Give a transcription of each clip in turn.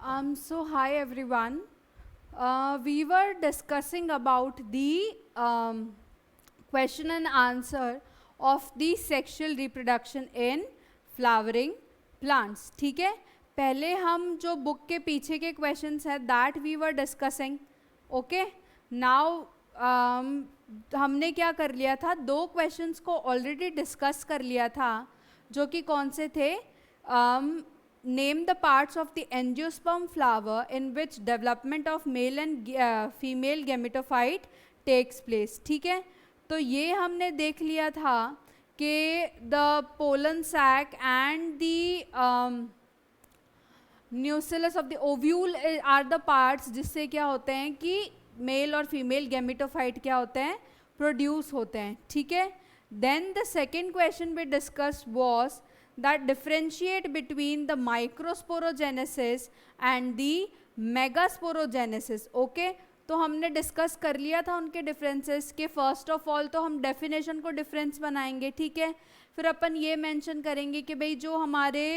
So hi everyone. We were discussing about the question and answer of the sexual reproduction in flowering plants. ठीक है, पहले हम जो book के पीछे के क्वेश्चंस हैं that we were discussing. Okay, now हमने क्या कर लिया था, दो क्वेश्चंस को ऑलरेडी डिस्कस कर लिया था, जो कि कौन से थे. Name the parts of the angiosperm flower in which development of male and female gametophyte takes place. ठीक है, तो ये हमने देख लिया था कि the pollen sac and the nucellus of the ovule are the parts जिससे क्या होते हैं कि मेल और फीमेल गैमेटोफाइट क्या होते हैं, प्रोड्यूस होते हैं. ठीक है, then the second question we discuss was that differentiate between the microsporogenesis and the megasporogenesis. Okay, तो हमने डिस्कस कर लिया था उनके डिफरेंसेस के. फर्स्ट ऑफ ऑल तो हम डेफिनेशन को डिफरेंस बनाएंगे. ठीक है, फिर अपन ये मेंशन करेंगे कि भाई जो हमारे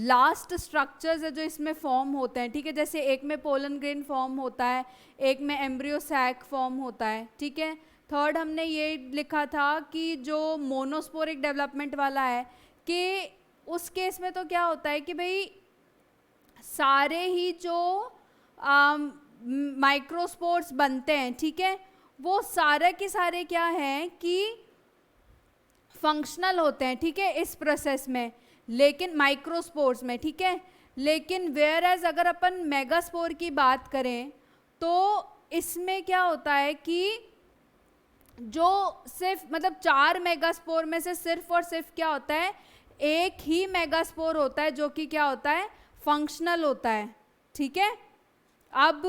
लास्ट स्ट्रक्चर्स है जो इसमें फॉर्म होते हैं. ठीक है, जैसे एक में पोलन ग्रेन फॉर्म होता है, एक में एम्ब्रियो सैक फॉर्म होता है. ठीक है, थर्ड हमने ये लिखा था कि जो मोनोस्पोरिक डेवलपमेंट वाला है कि उस केस में तो क्या होता है कि भाई सारे ही जो माइक्रोस्पोर्स बनते हैं, ठीक है, वो सारे के सारे क्या हैं कि फंक्शनल होते हैं. ठीक है, इस प्रोसेस में, लेकिन माइक्रोस्पोर्स में. ठीक है, लेकिन वेयर एज अगर अपन मेगास्पोर की बात करें तो इसमें क्या होता है कि जो सिर्फ मतलब 4 मेगास्पोर में से सिर्फ और सिर्फ क्या होता है, एक ही मेगास्पोर होता है जो कि क्या होता है, फंक्शनल होता है. ठीक है, अब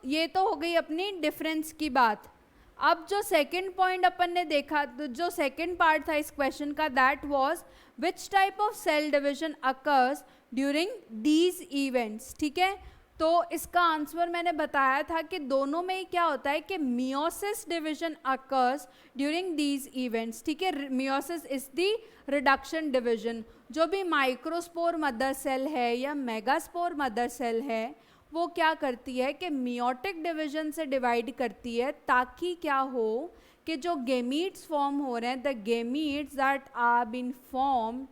ये तो हो गई अपनी डिफरेंस की बात. अब जो सेकंड पॉइंट अपन ने देखा, जो सेकंड पार्ट था इस क्वेश्चन का, that was which type of cell division occurs during these events. ठीक है, तो इसका आंसर मैंने बताया था कि दोनों में ही क्या होता है कि meiosis division occurs during these events. ठीक है, meiosis is the reduction division. जो भी माइक्रोस्पोर मदर सेल है या मेगास्पोर मदर सेल है, वो क्या करती है कि मियोटिक डिवीजन से डिवाइड करती है, ताकि क्या हो कि जो गेमीट्स फॉर्म हो रहे हैं, the gametes that are been form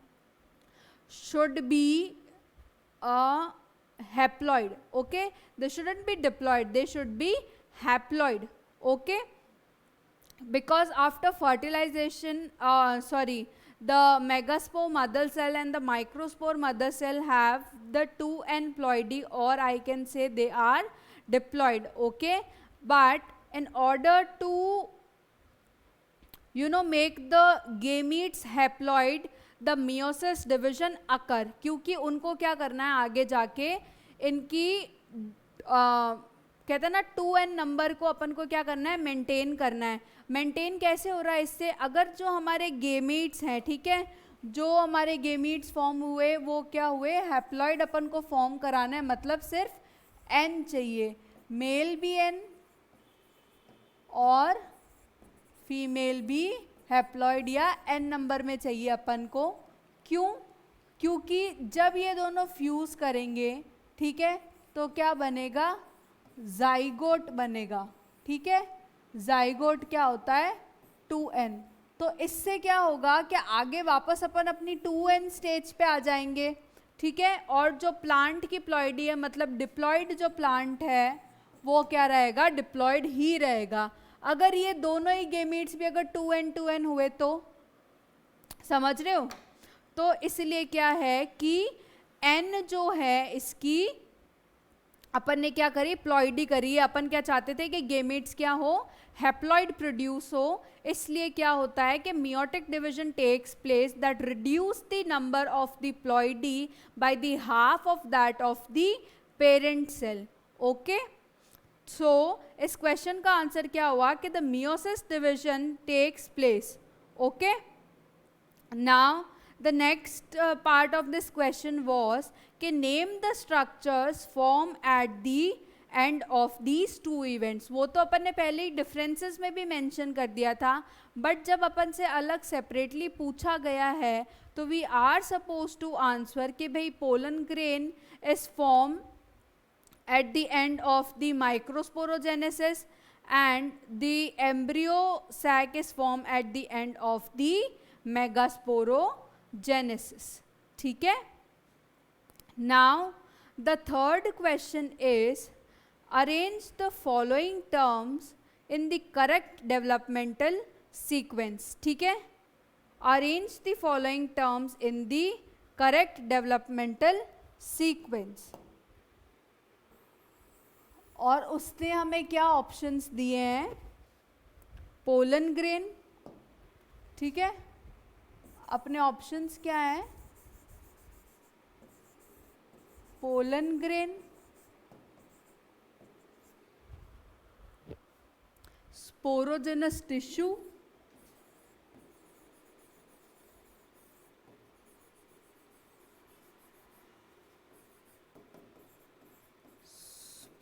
should be haploid. Okay, they shouldn't be diploid, they should be haploid. Okay, because after fertilization the megaspore mother cell and the microspore mother cell have the 2n ploidy, or I can say they are diploid. Okay, but in order to make the gametes haploid, the meiosis division अकर, क्योंकि उनको क्या करना है आगे जाके, इनकी कहते हैं ना 2n नंबर को अपन को क्या करना है, मेंटेन करना है. मेंटेन कैसे हो रहा है इससे, अगर जो हमारे गेमीट्स हैं, ठीक है, जो हमारे गेमीट्स फॉर्म हुए वो क्या हुए, हैप्लॉइड अपन को फॉर्म कराना है. मतलब सिर्फ n चाहिए, मेल भी n और फीमेल भी हैप्लॉइड या n नंबर में चाहिए अपन को. क्यों? क्योंकि जब ये दोनों फ्यूज करेंगे, ठीक है, तो क्या बनेगा, जाइगोट बनेगा. ठीक है, जाइगोट क्या होता है, 2n. तो इससे क्या होगा कि आगे वापस अपन अपनी 2n स्टेज पे आ जाएंगे. ठीक है, और जो प्लांट की प्लॉइडी है, मतलब डिप्लॉइड जो प्लांट है वो क्या रहेगा, डिप्लॉइड ही रहेगा. अगर ये दोनों ही गेमीट्स भी अगर 2n हुए तो, समझ रहे हो, तो इसलिए क्या है कि n जो है इसकी अपन ने क्या करी, प्लॉइडी करी है. अपन क्या चाहते थे कि गेमीट्स क्या हो, हैप्लॉइड प्रोड्यूस हो. इसलिए क्या होता है कि meiotic division takes place that reduce the number of the ploidy by the half of that of the parent cell. Okay, so इस क्वेश्चन का आंसर क्या हुआ कि the meiosis division takes place. Okay, now the next part of this question was कि name the structures form at the end of these two events. वो तो अपन ने पहले ही डिफरेंसेस में भी मेंशन कर दिया था, बट जब अपन से अलग सेपरेटली पूछा गया है तो we are suppose to answer कि भाई pollen grain is form at the end of the microsporogenesis and the embryo sac is formed at the end of the megasporogenesis. ठीक है? Now the third question is arrange the following terms in the correct developmental sequence. ठीक है? Arrange the following terms in the correct developmental sequence. और उसने हमें क्या options दिए हैं? पोलन ग्रेन, ठीक है, अपने ऑप्शंस क्या हैं? Pollen grain, sporogenous tissue,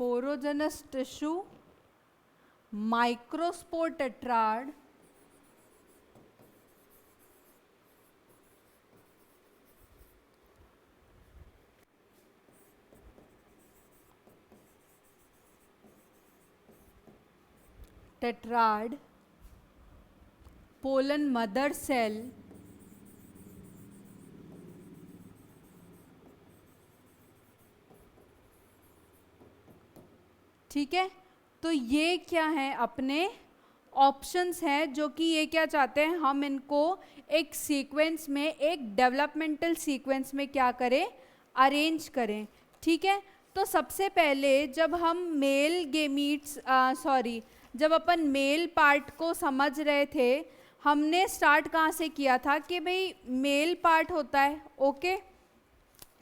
sporogenous tissue, microspore tetrad, pollen mother cell, ठीक है। तो ये क्या है? अपने ऑप्शंस हैं जो कि ये क्या चाहते हैं, हम इनको एक सीक्वेंस में, एक डेवलपमेंटल सीक्वेंस में क्या करें? अरेंज करें, ठीक है। तो सबसे पहले जब हम मेल गेमीट्स जब अपन मेल पार्ट को समझ रहे थे, हमने स्टार्ट कहाँ से किया था कि भाई मेल पार्ट होता है, ओके,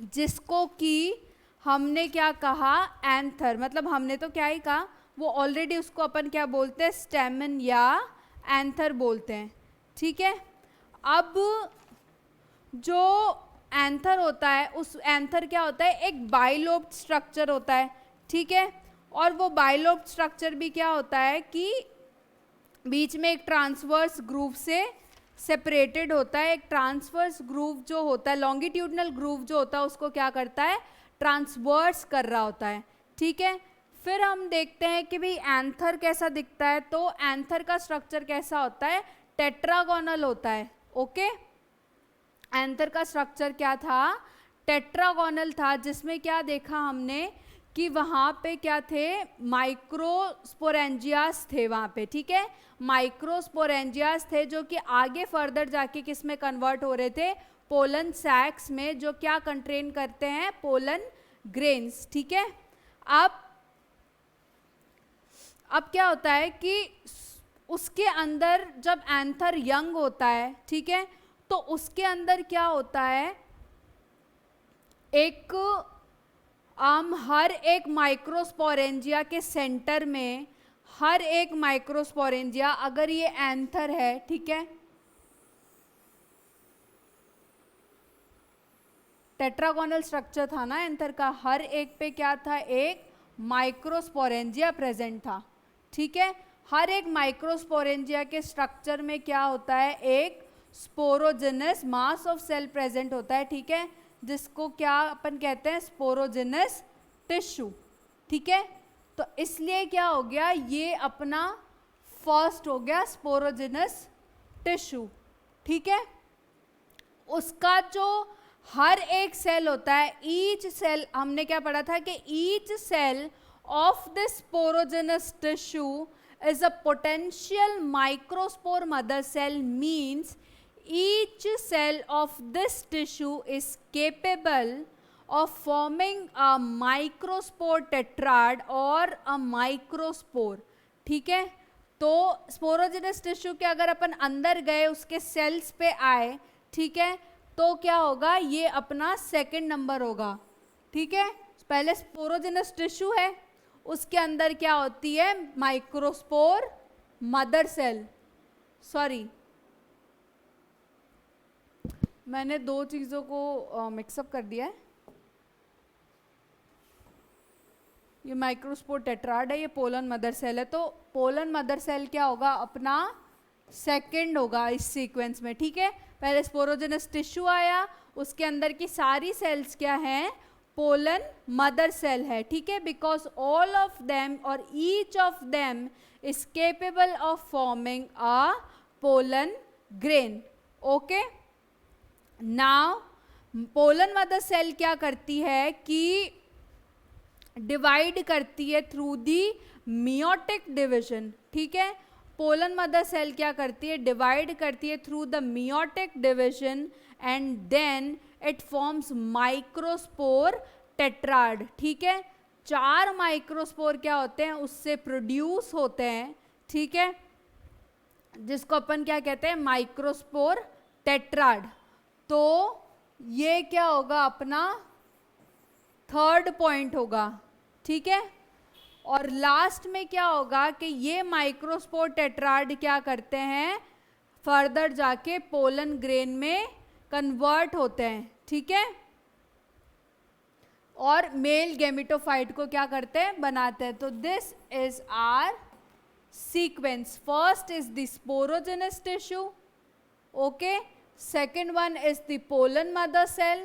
जिसको कि हमने क्या कहा? एंथर। मतलब हमने तो क्या ही कहा, वो ऑलरेडी उसको अपन क्या बोलते हैं? स्टेमन या एंथर बोलते हैं, ठीक है। अब जो एंथर होता है, उस एंथर क्या होता है? एक बाइलोब्ड स्ट्रक्चर होता है, ठीक है। और वो बाइलोब्ड स्ट्रक्चर भी क्या होता है कि बीच में एक ट्रांसवर्स ग्रूव से सेपरेटेड होता है। एक ट्रांसवर्स ग्रूव जो होता है, लॉन्गिट्यूडनल ग्रूव जो होता है, उसको क्या करता है? ट्रांसवर्स कर रहा होता है, ठीक है। फिर हम देखते हैं कि भाई एंथर कैसा दिखता है। तो एंथर का स्ट्रक्चर कैसा होता है? टेट्रागोनल होता है, ओके। एंथर का स्ट्रक्चर क्या था? टेट्रागोनल था, जिसमें क्या देखा हमने कि वहाँ पे क्या थे? माइक्रोस्पोरेंजियास थे वहाँ पे, ठीक है। माइक्रोस्पोरेंजियास थे जो कि आगे फर्दर जाके किस में कन्वर्ट हो रहे थे? पोलन सैक्स में, जो क्या कंटेन करते हैं? पोलन ग्रेन्स, ठीक है। अब क्या होता है कि उसके अंदर जब एंथर यंग होता है, ठीक है, तो उसके अंदर क्या होता है? एक हर एक माइक्रोस्पोरेंजिया के सेंटर में, हर एक माइक्रोस्पोरेंजिया, अगर ये एंथर है, ठीक है, टेट्रागोनल स्ट्रक्चर था ना एंथर का, हर एक पे क्या था? एक माइक्रोस्पोरेंजिया प्रेजेंट था, ठीक है। हर एक माइक्रोस्पोरेंजिया के स्ट्रक्चर में क्या होता है? एक sporogenous mass of cell present होता है, ठीक है, जिसको क्या अपन कहते हैं? स्पोरोजेनस टिश्यू, ठीक है। तो इसलिए क्या हो गया? ये अपना फर्स्ट हो गया स्पोरोजेनस टिश्यू, ठीक है। उसका जो हर एक सेल होता है, ईच सेल, हमने क्या पढ़ा था कि each cell of this sporogenous tissue is a potential microspore mother cell, means each cell of this tissue is capable of forming a microspore tetrad or a microspore, ठीक है। तो स्पोरोजेनस टिश्यू के अगर अपन अंदर गए, उसके सेल्स पे आए, ठीक है, तो क्या होगा? ये अपना सेकंड नंबर होगा, ठीक है। पहले स्पोरोजेनस टिश्यू है, उसके अंदर क्या होती है? Microspore mother cell. सॉरी, मैंने दो चीज़ों को मिक्सअप कर दिया है। ये माइक्रोस्पोर टेट्राड है, ये पोलन मदर सेल है, तो पोलन मदर सेल क्या होगा अपना सेकंड होगा इस सीक्वेंस में, ठीक है। पहले स्पोरोजेनस टिश्यू आया, उसके अंदर की सारी सेल्स क्या हैं, पोलन मदर सेल है, ठीक है, बिकॉज ऑल ऑफ देम और each of them is capable of forming a pollen grain. Okay, now pollen mother cell क्या करती है कि डिवाइड करती है थ्रू दी मियोटिक डिवीजन, ठीक है। पोलन मदर सेल क्या करती है, डिवाइड करती है through the meiotic division and then it forms microspore tetrad, ठीक है। 4 माइक्रोस्पोर क्या होते हैं उससे प्रोड्यूस होते हैं, ठीक है, जिसको अपन क्या कहते हैं, माइक्रोस्पोर टेट्राड। तो ये क्या होगा अपना थर्ड पॉइंट होगा, ठीक है। और लास्ट में क्या होगा कि ये माइक्रोस्पोर टेट्राड क्या करते हैं, फर्दर जाके पोलन ग्रेन में कन्वर्ट होते हैं, ठीक है, और मेल गैमेटोफाइट को क्या करते हैं, बनाते हैं। तो this is our sequence, first is the sporogenous tissue, okay, second one is the pollen mother cell,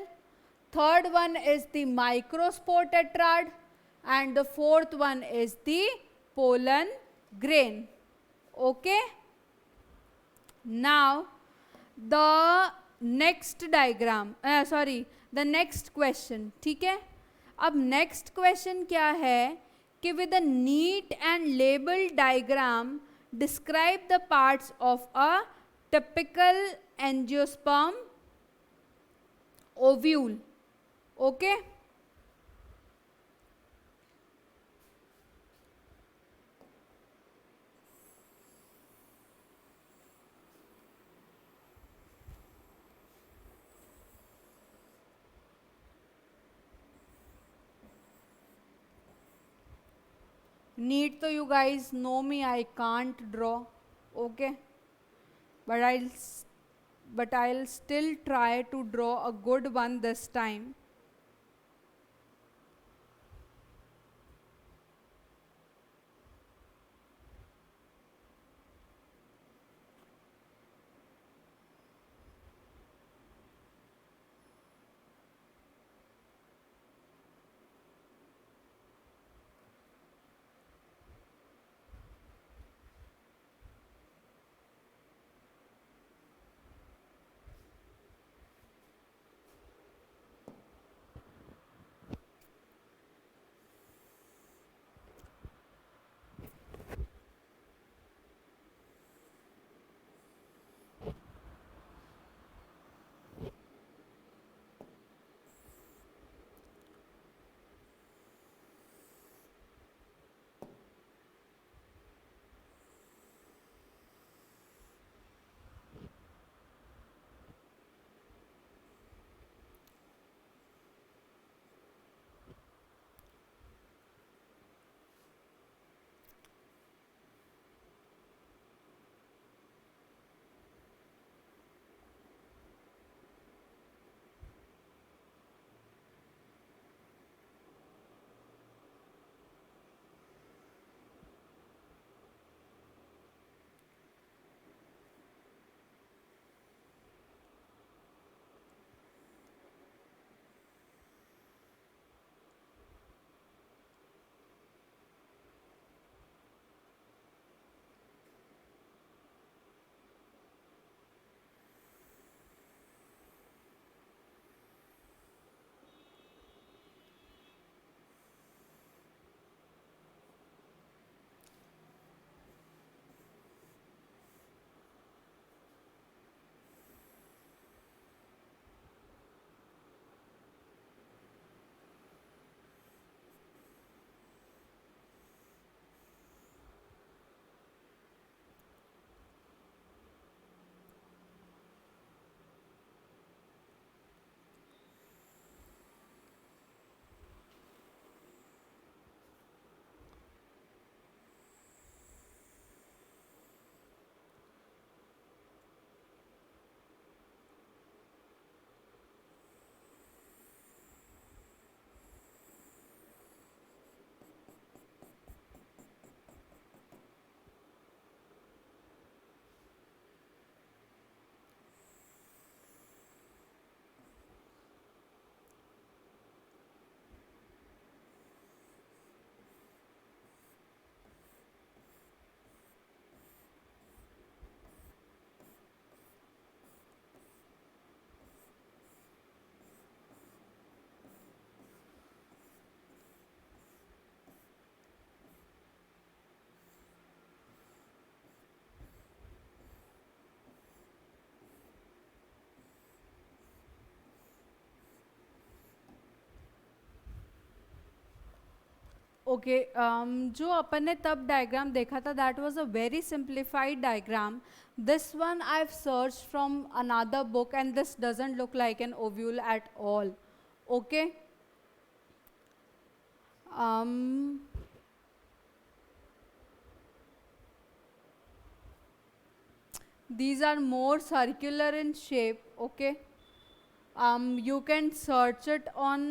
third one is the microspore tetrad, and the fourth one is the pollen grain. Okay, now the next diagram, the next question, ठीक है। अब next question क्या है कि with a neat and labeled diagram describe the parts of a typical angiosperm ovule, okay। Need to you guys know me, I can't draw, okay, but I'll still try to draw a good one this time. Okay जो अपन ने तब diagram देखा था that was a very simplified diagram. This one I have search from another book and this doesn't look like an ovule at all. Okay, these are more circular in shape. Okay, you can search it on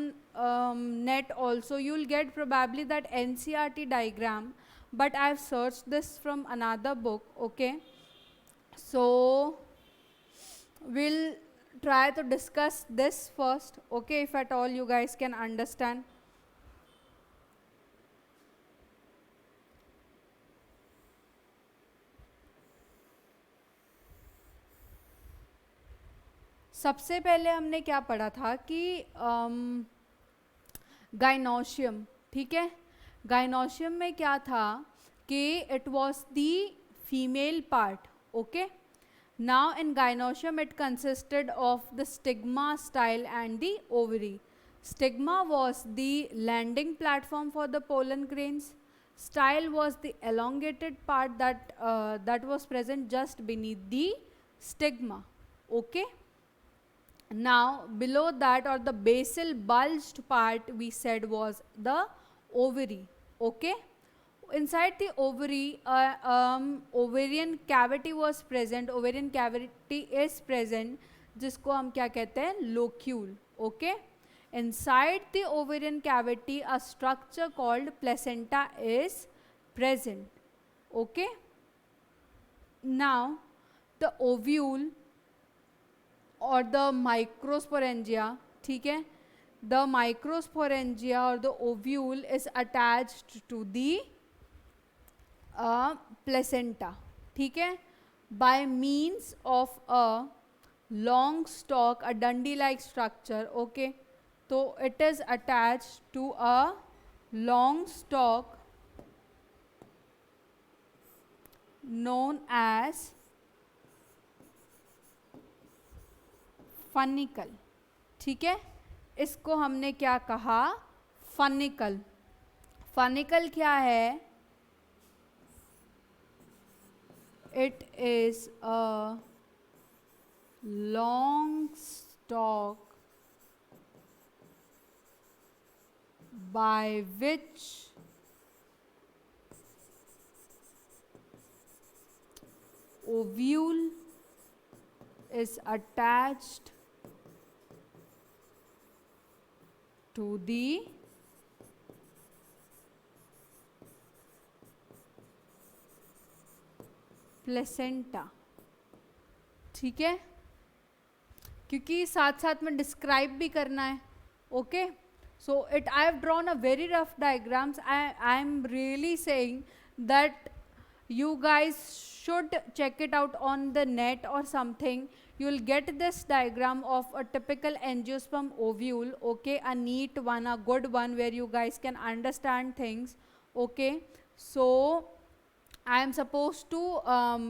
net also. You'll get probably that NCERT diagram, but I've searched this from another book. Okay, so we'll try to discuss this first. Okay, if at all you guys can understand. सबसे पहले हमने क्या पढ़ा था कि gynoecium. ठीक है, gynoecium में क्या था कि it was the female part. Okay, now in gynoecium it consisted of the stigma, style and the ovary. Stigma was the landing platform for the pollen grains. Style was the elongated part that was present just beneath the stigma. Okay, now below that, or the basal bulged part, we said was the ovary. Okay, inside the ovary ovarian cavity was present. Ovarian cavity is present, जिसको हम क्या कहते हैं, locule. Okay, inside the ovarian cavity a structure called placenta is present. Okay, now the ovule or the microsporangia, ठीक है, the microsporangia or the ovule is attached to the placenta. ठीक है, by means of a long stalk, a dundee like structure. Okay, so it is attached to a long stalk known as funicle. ठीक है, इसको हमने क्या कहा, funicle. Funicle क्या है, it is a long stock by which ovule is attached to the placenta. ठीक है, क्योंकि साथ साथ में डिस्क्राइब भी करना है. Okay, so I have drawn a very rough diagrams. I am really saying that you guys should check it out on the net or something. You will get this diagram of a typical angiosperm ovule. Okay, a neat one, a good one, where you guys can understand things. Okay, so I am supposed to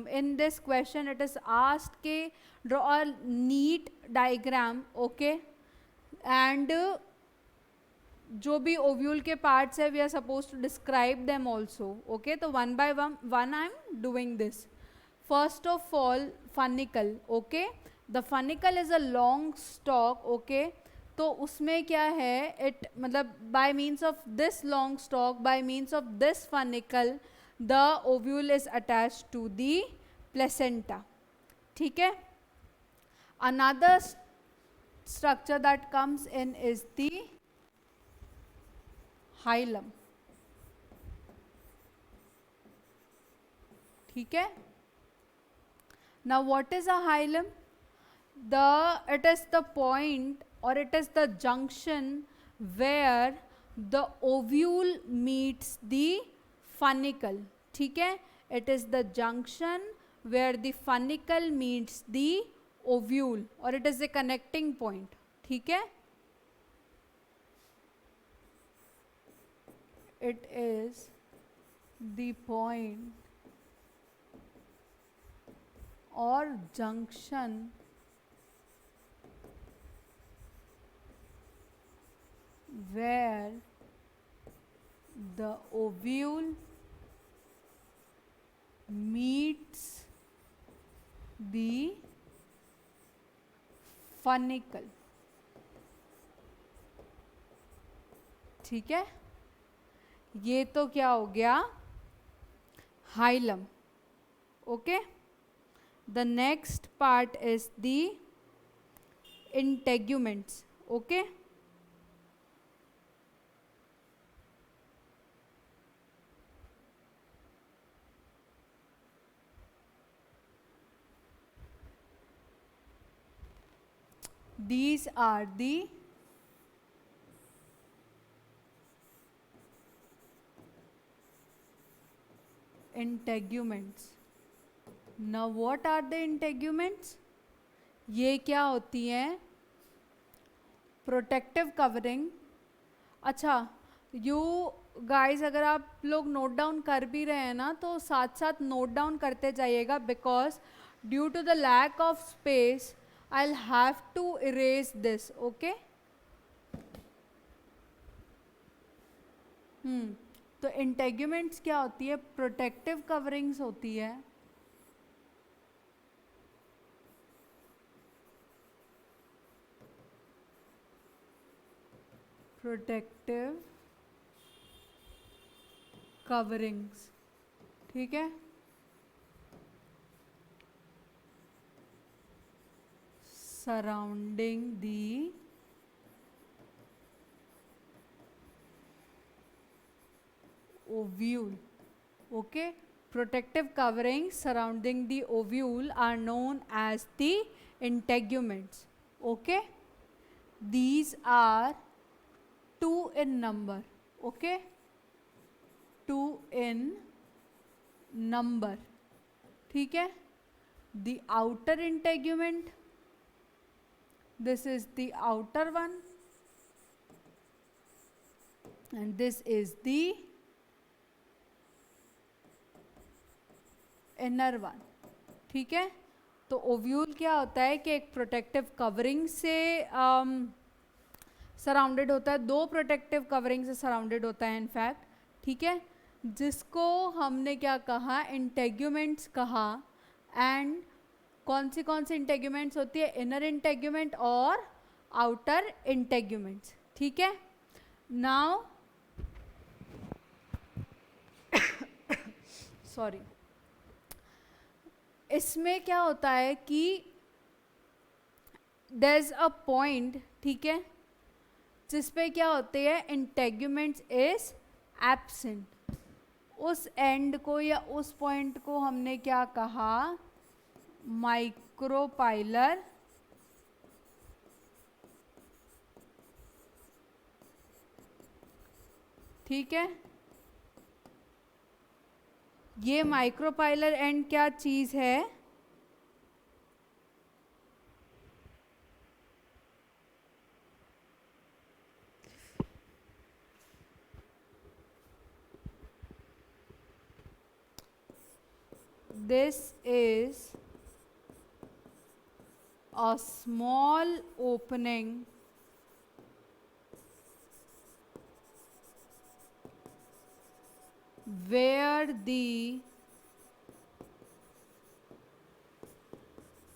in this question it is asked ke draw a neat diagram. Okay, and जो भी ovule के parts है we are suppose to describe them also. Okay, तो one by one I am doing this. First of all funicle. Okay, the funicle is a long stalk. Okay, तो उसमें क्या है, it मतलब by means of this long stalk, by means of this funicle the ovule is attached to the placenta. ठीक है, another structure that comes in is the hilum. ठीक है, now what is a hilum, it is the point or it is the junction where the ovule meets the funicle. ठीक है, it is the junction where the funicle meets the ovule or it is the connecting point. ठीक है, it is the point or junction where the ovule meets the funicle. ठीक है, ये तो क्या हो गया, hilum. Okay, the next part is the integuments. Okay, these are the integuments. Now what are the integuments? ये क्या होती हैं, प्रोटेक्टिव कवरिंग. अच्छा, यू गाइस अगर आप लोग नोट डाउन कर भी रहे हैं ना, तो साथ साथ नोट डाउन करते जाइएगा, because due to the lack of space I will have to erase this. Okay, तो इंटेग्यूमेंट्स क्या होती है, प्रोटेक्टिव कवरिंग्स होती है. प्रोटेक्टिव कवरिंग्स, ठीक है. Surrounding the ovule. Okay, protective coverings surrounding the ovule are known as the integuments. Okay, these are 2 in number. Okay, 2 in number. ठीक है, the outer integument, this is the outer one and this is the inner one. ठीक है, तो ovule क्या होता है कि एक प्रोटेक्टिव कवरिंग से सराउंडेड होता है, 2 प्रोटेक्टिव कवरिंग से सराउंडेड होता है इनफैक्ट. ठीक है, जिसको हमने क्या कहा, इंटेग्यूमेंट्स कहा. एंड कौन सी इंटेग्यूमेंट्स होती है, इनर इंटेग्यूमेंट और आउटर इंटेग्यूमेंट्स. ठीक है, नाउ सॉरी, इसमें क्या होता है कि देयर इज अ पॉइंट, ठीक है, जिस पे क्या होते हैं, इंटेग्यूमेंट्स इज एब्सेंट. उस एंड को या उस पॉइंट को हमने क्या कहा, माइक्रोपाइलर ठीक है. ये माइक्रोपाइलर एंड क्या चीज है, this is a small opening where the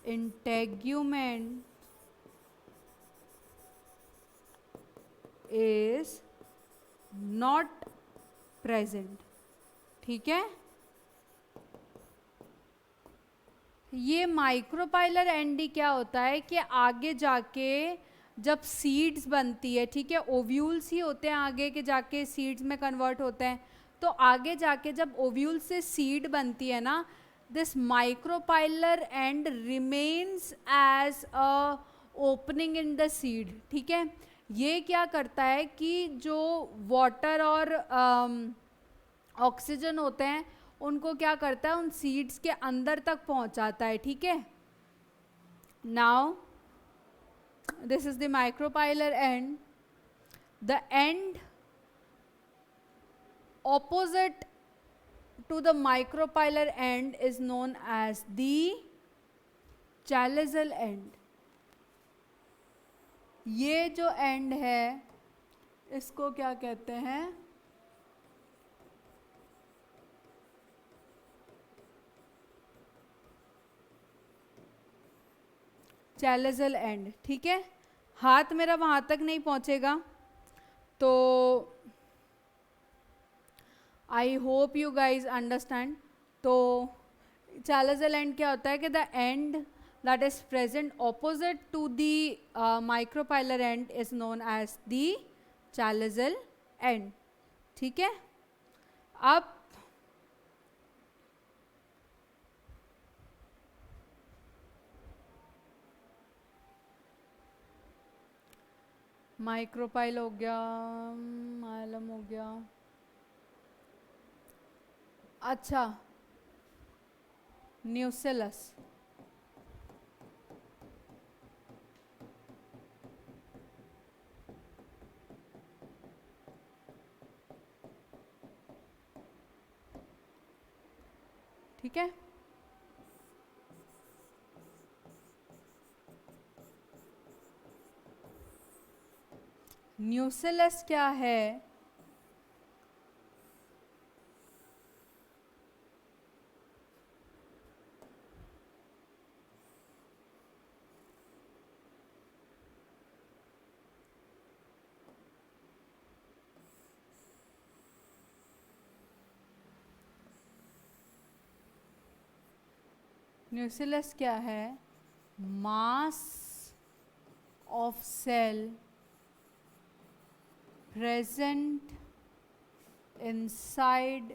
integument is not present. ठीक है, ये माइक्रोपाइलर एंडी क्या होता है कि आगे जाके जब सीड्स बनती है, ठीक है, ओव्यूल्स ही होते हैं आगे के जाके सीड्स में कन्वर्ट होते हैं. तो आगे जाके जब ओव्यूल से सीड बनती है ना, this micropylar end remains as a opening in the seed. ठीक है, ये क्या करता है कि जो वाटर और ऑक्सीजन होते हैं उनको क्या करता है, उन सीड्स के अंदर तक पहुंचाता है. ठीक है, now this is the micropylar and. The end opposite to the micropilar end is known as the chaliceal end. ये जो एंड है इसको क्या कहते हैं, चैलेजल एंड, ठीक है, हाथ मेरा वहाँ तक नहीं पहुँचेगा। तो I hope you guys understand. तो चैलेजल एंड क्या होता है कि the end that is present opposite to the micropylar end is known as the chalazal end, ठीक है। अब माइक्रोपाइल हो गया, माइलम हो गया, अच्छा न्यूसेलस, ठीक है। न्यूसेलस क्या है? न्यूसेलस क्या है? Mass of cell present inside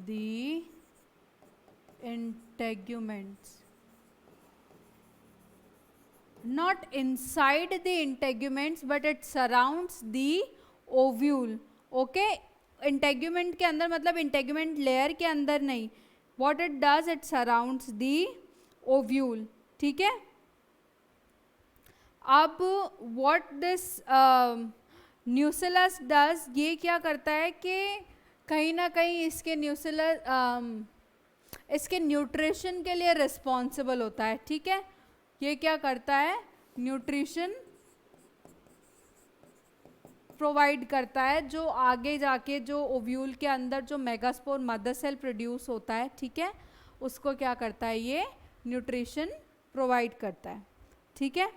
the integuments, not inside the integuments but it surrounds the ovule, okay। integument के अंदर मतलब integument layer के अंदर नहीं, what it does it surrounds the ovule, ठीक है। अब what this न्यूसेलस डज, ये क्या करता है कि कहीं ना कहीं इसके न्यूसेलस इसके न्यूट्रिशन के लिए रिस्पॉन्सिबल होता है, ठीक है। ये क्या करता है? न्यूट्रिशन प्रोवाइड करता है, जो आगे जाके जो ओव्यूल के अंदर जो मेगास्पोर मदर सेल प्रोड्यूस होता है, ठीक है, उसको क्या करता है? ये न्यूट्रिशन प्रोवाइड करता है, ठीक है।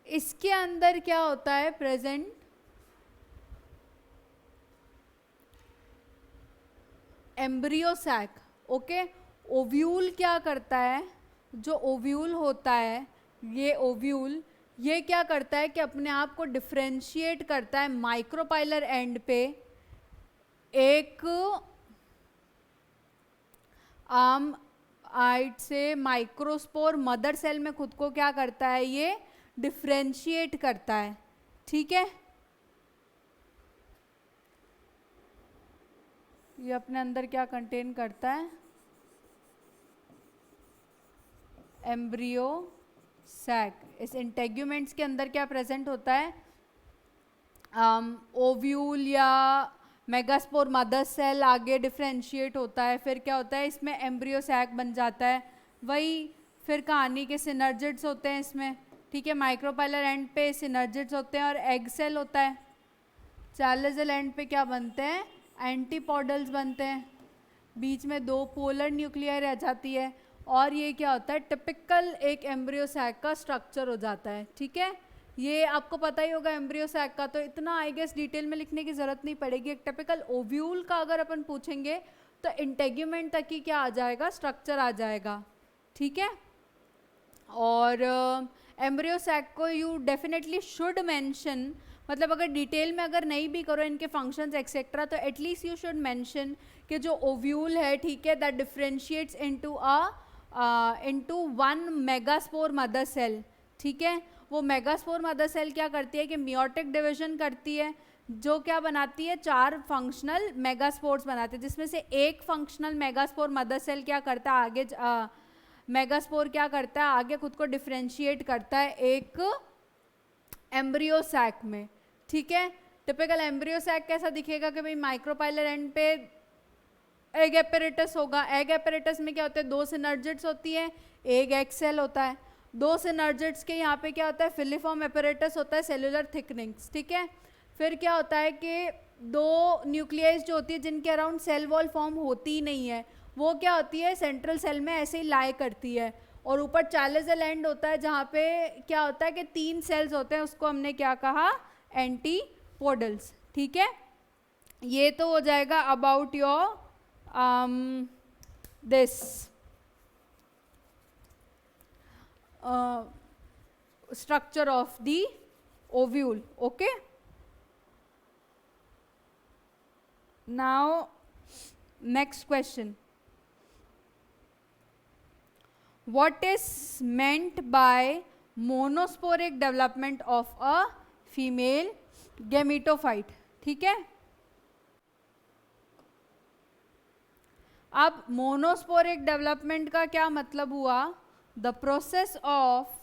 इसके अंदर क्या होता है present? Embryo sac, okay. Ovule क्या करता है? जो ओव्यूल होता है, ये ओव्यूल ये क्या करता है कि अपने आप को डिफ्रेंशिएट करता है माइक्रोपाइलर एंड पे एक आइट से माइक्रोस्पोर मदर सेल में खुद को क्या करता है? ये डिफ्रेंशिएट करता है, ठीक है। ये अपने अंदर क्या कंटेन करता है? Embryo sac. इस इंटेग्यूमेंट्स के अंदर क्या प्रेजेंट होता है? ओव्यूल या मेगास्पोर मदर सेल आगे डिफ्रेंशिएट होता है, फिर क्या होता है? इसमें एम्ब्रियो सैक बन जाता है। वही फिर कहानी के सिनर्जिड्स होते हैं इसमें, ठीक है। माइक्रोपाइलर एंड पे सिनर्जिड्स होते हैं और एग सेल होता है। चैलेजल एंड पे क्या बनते हैं? एंटीपोडल्स बनते हैं, बीच में दो पोलर न्यूक्लियर रह जाती है और ये क्या होता है? टिपिकल एक एम्ब्रियो सैक का स्ट्रक्चर हो जाता है, ठीक है। ये आपको पता ही होगा एम्ब्रियो सैक का, तो इतना आई गेस डिटेल में लिखने की ज़रूरत नहीं पड़ेगी। एक टिपिकल ओव्यूल का अगर अपन पूछेंगे तो इंटेग्यूमेंट तक ही क्या आ जाएगा? स्ट्रक्चर आ जाएगा, ठीक है। और एम्ब्रियो सैक को यू डेफिनेटली शुड मेंशन, मतलब अगर डिटेल में अगर नहीं भी करो इनके फंक्शंस एक्सेट्रा, तो एटलीस्ट यू शुड मेंशन कि जो ओव्यूल है, ठीक है, that differentiates into one megaspore mother cell, ठीक है। वो मेगास्पोर मदर सेल क्या करती है कि मियोटिक डिवीजन करती है, जो क्या बनाती है? 4 फंक्शनल मेगास्पोर्स बनाते हैं, जिसमें से एक फंक्शनल मेगास्पोर मदर सेल क्या करता है? आगे मेगास्पोर क्या करता है? आगे खुद को डिफ्रेंशिएट करता है एक एम्ब्रियो सैक में, ठीक है। टिपिकल एम्ब्रियो सैक कैसा दिखेगा कि भाई माइक्रोपाइलर एंड पे एग एपेरेटस होगा। एग एपेरेटस में क्या होता है? 2 सिनर्जिड्स होती है, एग एक्स सेल होता है। 2 सिनर्जिड्स के यहाँ पे क्या होता है? फिलिफॉर्म एपेरेटस होता है, सेलुलर थिकनिंग्स, ठीक है। फिर क्या होता है कि 2 न्यूक्लियस जो होती है जिनके अराउंड सेल वॉल फॉर्म होती ही नहीं है, वो क्या होती है? सेंट्रल सेल में ऐसे ही लाई करती है। और ऊपर चालिजल एंड होता है जहाँ पे क्या होता है कि 3 सेल्स होते हैं, उसको हमने क्या कहा, एंटीपोडल्स। ठीक है, ये तो हो जाएगा about your this structure of the ovule. Okay, now next question, what is meant by monosporic development of a female gametophyte? ठीक है, अब मोनोस्पोरिक डेवलपमेंट का क्या मतलब हुआ, द प्रोसेस ऑफ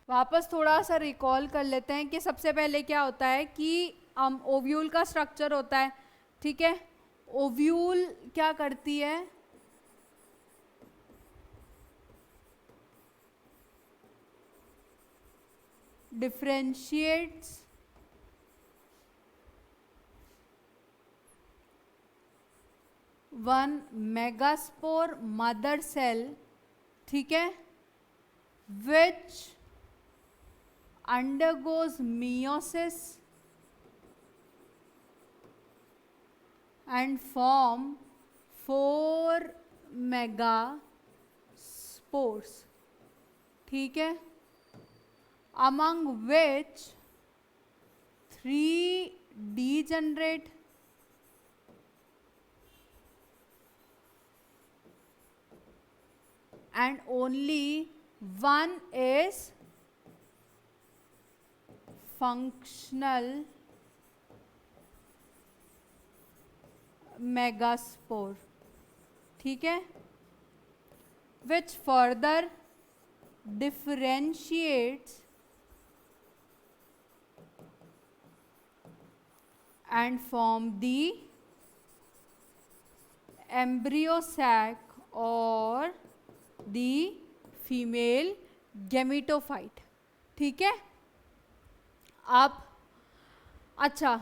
वापस थोड़ा सा रिकॉल कर लेते हैं कि सबसे पहले क्या होता है कि ओव्यूल का स्ट्रक्चर होता है। ठीक है, ओव्यूल क्या करती है, differentiates one megaspore mother cell, ठीक है, which undergoes meiosis and form 4 megaspores. ठीक है, among which 3 degenerate and only 1 is functional megaspore. ठीक है, which further differentiates and form the embryo sac or the female gametophyte. ठीक है, अब अच्छा,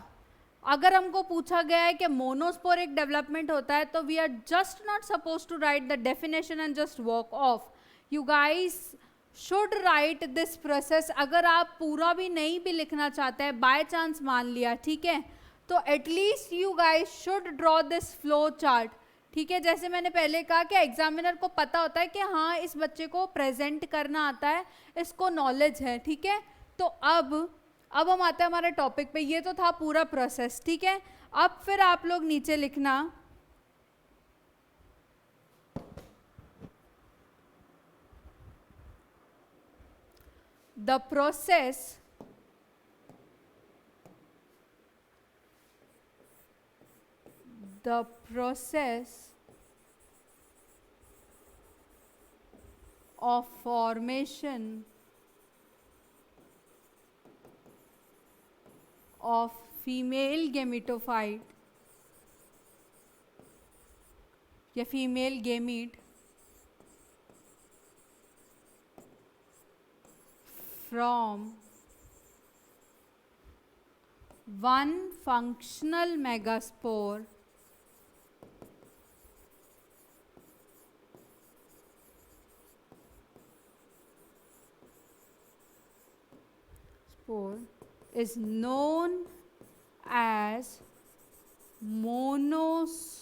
अगर हमको पूछा गया है कि मोनोस्पोरिक डेवलपमेंट होता है तो we are just not suppose to write the definition and just walk off. You guys should write this process. अगर आप पूरा भी नहीं भी लिखना चाहते हैं, बाय चांस मान लिया, ठीक है, तो at least you guys should draw this flow chart. ठीक है, जैसे मैंने पहले कहा कि एग्जामिनर को पता होता है कि हाँ इस बच्चे को प्रेजेंट करना आता है, इसको नॉलेज है। ठीक है, तो अब हम आते हैं हमारे टॉपिक पे। ये तो था पूरा प्रोसेस। ठीक है, अब फिर आप लोग नीचे लिखना the process of formation of female gametophyte या female gamete from one functional megaspore is known as monosporic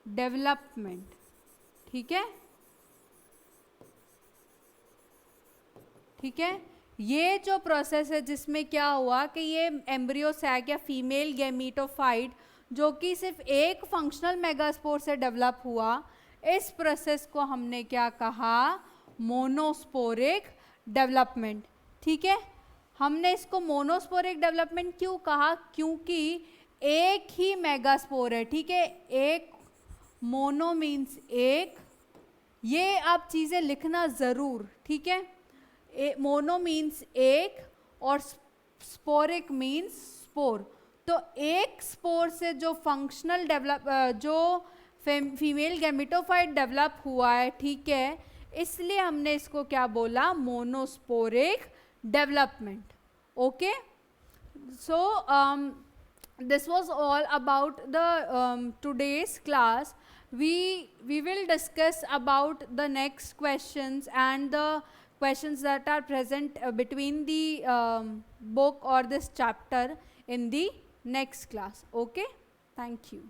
development. ठीक है, ठीक है, ये जो प्रोसेस है जिसमें क्या हुआ कि ये एम्ब्रियो सैक या फीमेल गैमेटोफाइट जो कि सिर्फ एक फंक्शनल मेगास्पोर से डेवलप हुआ, इस प्रोसेस को हमने क्या कहा, मोनोस्पोरिक डेवलपमेंट। ठीक है, हमने इसको मोनोस्पोरिक डेवलपमेंट क्यों कहा, क्योंकि एक ही मेगास्पोर है। ठीक है, एक मोनो मीन्स एक, ये आप चीज़ें लिखना ज़रूर। ठीक है, मोनो मीन्स एक और स्पोरिक मीन्स स्पोर। तो एक स्पोर से जो फंक्शनल जो फीमेल गैमेटोफाइट डेवलप हुआ है, ठीक है, इसलिए हमने इसको क्या बोला, monosporic development. Okay, So this was all about the today's class. We will discuss about the next questions and the questions that are present between the book or this chapter in the next class. Okay, thank you.